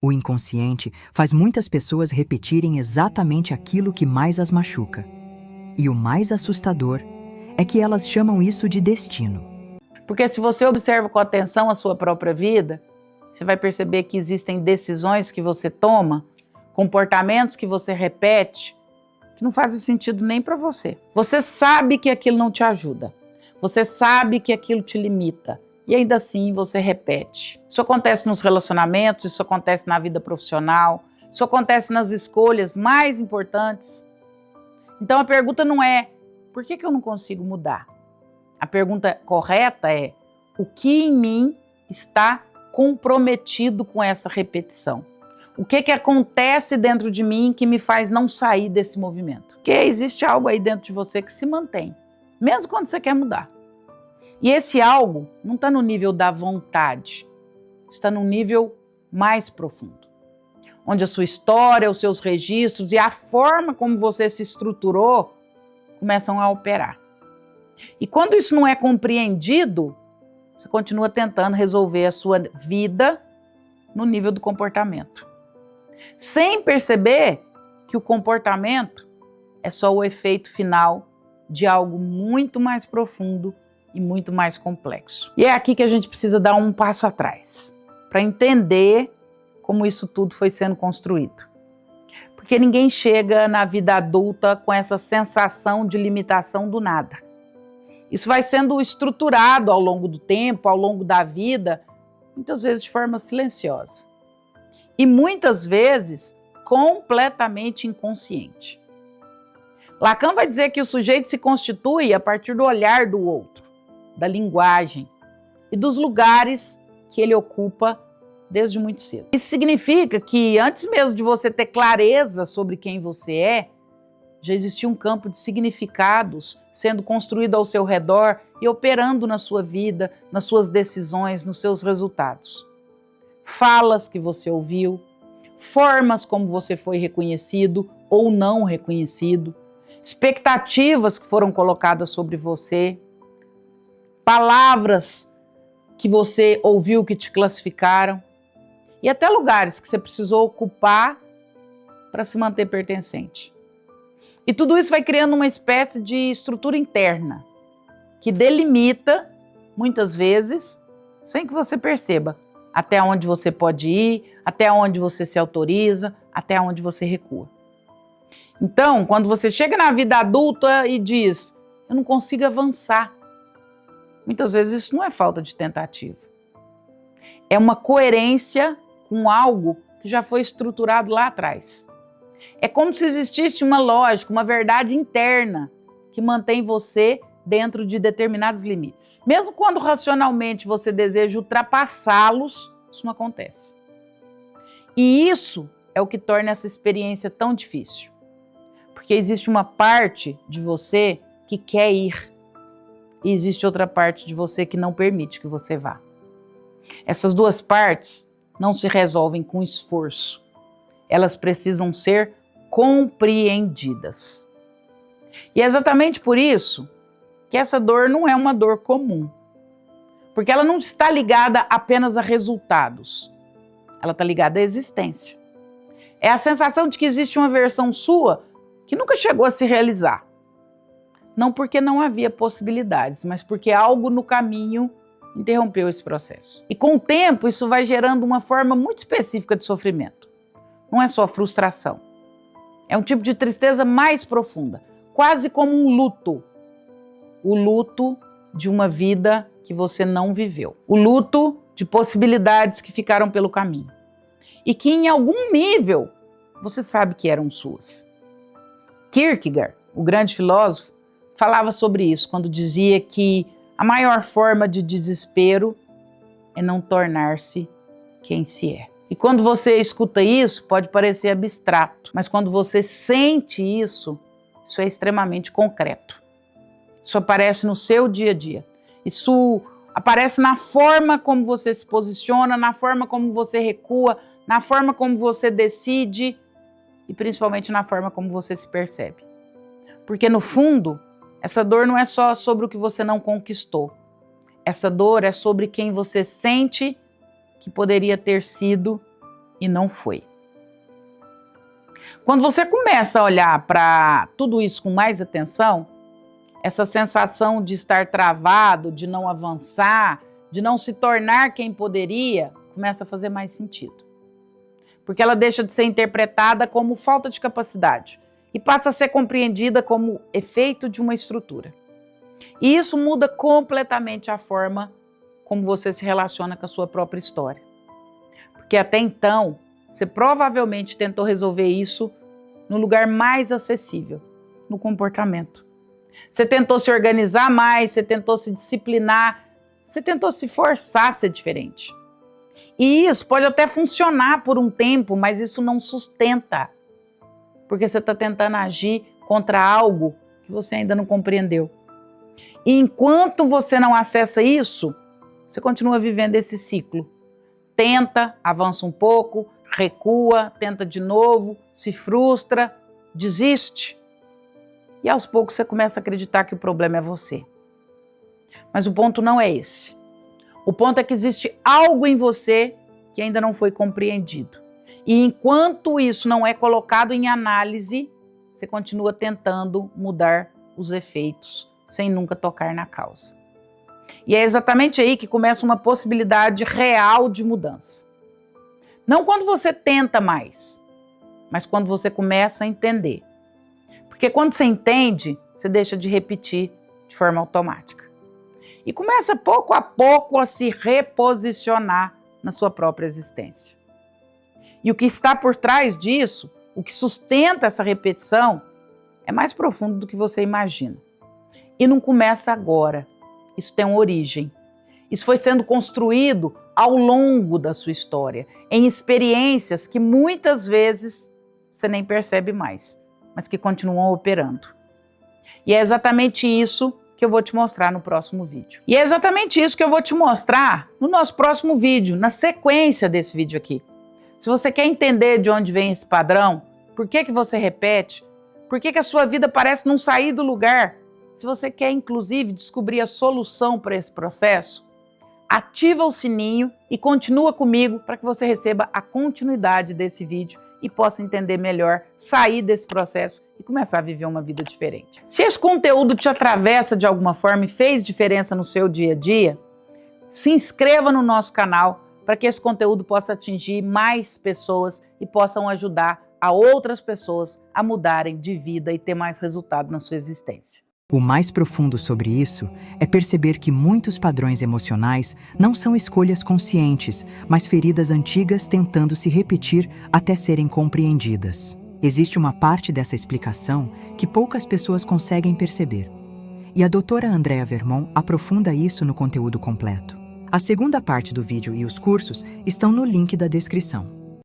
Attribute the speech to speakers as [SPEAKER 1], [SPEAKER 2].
[SPEAKER 1] O inconsciente faz muitas pessoas repetirem exatamente aquilo que mais as machuca. E o mais assustador é que elas chamam isso de destino.
[SPEAKER 2] Porque se você observa com atenção a sua própria vida, você vai perceber que existem decisões que você toma, comportamentos que você repete, que não fazem sentido nem para você. Você sabe que aquilo não te ajuda. Você sabe que aquilo te limita. E ainda assim você repete. Isso acontece nos relacionamentos, isso acontece na vida profissional, isso acontece nas escolhas mais importantes. Então a pergunta não é, por que eu não consigo mudar? A pergunta correta é, o que em mim está comprometido com essa repetição? O que acontece dentro de mim que me faz não sair desse movimento? Porque existe algo aí dentro de você que se mantém, mesmo quando você quer mudar. E esse algo não está no nível da vontade, está num nível mais profundo, onde a sua história, os seus registros e a forma como você se estruturou começam a operar. E quando isso não é compreendido, você continua tentando resolver a sua vida no nível do comportamento, sem perceber que o comportamento é só o efeito final de algo muito mais profundo e muito mais complexo. E é aqui que a gente precisa dar um passo atrás, para entender como isso tudo foi sendo construído. Porque ninguém chega na vida adulta com essa sensação de limitação do nada. Isso vai sendo estruturado ao longo do tempo, ao longo da vida, muitas vezes de forma silenciosa. E muitas vezes completamente inconsciente. Lacan vai dizer que o sujeito se constitui a partir do olhar do outro, da linguagem e dos lugares que ele ocupa desde muito cedo. Isso significa que antes mesmo de você ter clareza sobre quem você é, já existia um campo de significados sendo construído ao seu redor e operando na sua vida, nas suas decisões, nos seus resultados. Falas que você ouviu, formas como você foi reconhecido ou não reconhecido, expectativas que foram colocadas sobre você, palavras que você ouviu que te classificaram e até lugares que você precisou ocupar para se manter pertencente. E tudo isso vai criando uma espécie de estrutura interna que delimita, muitas vezes, sem que você perceba, até onde você pode ir, até onde você se autoriza, até onde você recua. Então, quando você chega na vida adulta e diz, eu não consigo avançar, muitas vezes isso não é falta de tentativa. É uma coerência com algo que já foi estruturado lá atrás. É como se existisse uma lógica, uma verdade interna que mantém você dentro de determinados limites. Mesmo quando racionalmente você deseja ultrapassá-los, isso não acontece. E isso é o que torna essa experiência tão difícil. Porque existe uma parte de você que quer ir e existe outra parte de você que não permite que você vá. Essas duas partes não se resolvem com esforço. Elas precisam ser compreendidas. E é exatamente por isso que essa dor não é uma dor comum. Porque ela não está ligada apenas a resultados. Ela está ligada à existência. É a sensação de que existe uma versão sua que nunca chegou a se realizar. Não porque não havia possibilidades, mas porque algo no caminho interrompeu esse processo. E com o tempo, isso vai gerando uma forma muito específica de sofrimento. Não é só frustração. É um tipo de tristeza mais profunda, quase como um luto. O luto de uma vida que você não viveu. O luto de possibilidades que ficaram pelo caminho. E que em algum nível você sabe que eram suas. Kierkegaard, o grande filósofo, falava sobre isso quando dizia que a maior forma de desespero é não tornar-se quem se é. E quando você escuta isso, pode parecer abstrato, mas quando você sente isso é extremamente concreto. Isso aparece no seu dia a dia. Isso aparece na forma como você se posiciona, na forma como você recua, na forma como você decide e principalmente na forma como você se percebe. Porque no fundo, essa dor não é só sobre o que você não conquistou. Essa dor é sobre quem você sente que poderia ter sido e não foi. Quando você começa a olhar para tudo isso com mais atenção, essa sensação de estar travado, de não avançar, de não se tornar quem poderia, começa a fazer mais sentido. Porque ela deixa de ser interpretada como falta de capacidade e passa a ser compreendida como efeito de uma estrutura. E isso muda completamente a forma como você se relaciona com a sua própria história. Porque até então, você provavelmente tentou resolver isso no lugar mais acessível, no comportamento. Você tentou se organizar mais, você tentou se disciplinar, você tentou se forçar a ser diferente. E isso pode até funcionar por um tempo, mas isso não sustenta. Porque você está tentando agir contra algo que você ainda não compreendeu. E enquanto você não acessa isso, você continua vivendo esse ciclo. Tenta, avança um pouco, recua, tenta de novo, se frustra, desiste. E aos poucos você começa a acreditar que o problema é você. Mas o ponto não é esse. O ponto é que existe algo em você que ainda não foi compreendido. E enquanto isso não é colocado em análise, você continua tentando mudar os efeitos, sem nunca tocar na causa. E é exatamente aí que começa uma possibilidade real de mudança. Não quando você tenta mais, mas quando você começa a entender. Porque quando você entende, você deixa de repetir de forma automática. E começa pouco a pouco a se reposicionar na sua própria existência. E o que está por trás disso, o que sustenta essa repetição, é mais profundo do que você imagina. E não começa agora. Isso tem uma origem. Isso foi sendo construído ao longo da sua história, em experiências que muitas vezes você nem percebe mais, mas que continuam operando. E é exatamente isso que eu vou te mostrar no próximo vídeo. E é exatamente isso que eu vou te mostrar no nosso próximo vídeo, na sequência desse vídeo aqui. Se você quer entender de onde vem esse padrão, por que você repete, por que a sua vida parece não sair do lugar, se você quer, inclusive, descobrir a solução para esse processo, ativa o sininho e continua comigo para que você receba a continuidade desse vídeo e possa entender melhor, sair desse processo e começar a viver uma vida diferente. Se esse conteúdo te atravessa de alguma forma e fez diferença no seu dia a dia, se inscreva no nosso canal para que esse conteúdo possa atingir mais pessoas e possam ajudar a outras pessoas a mudarem de vida e ter mais resultado na sua existência.
[SPEAKER 1] O mais profundo sobre isso é perceber que muitos padrões emocionais não são escolhas conscientes, mas feridas antigas tentando se repetir até serem compreendidas. Existe uma parte dessa explicação que poucas pessoas conseguem perceber. E a doutora Andrea Vermont aprofunda isso no conteúdo completo. A segunda parte do vídeo e os cursos estão no link da descrição.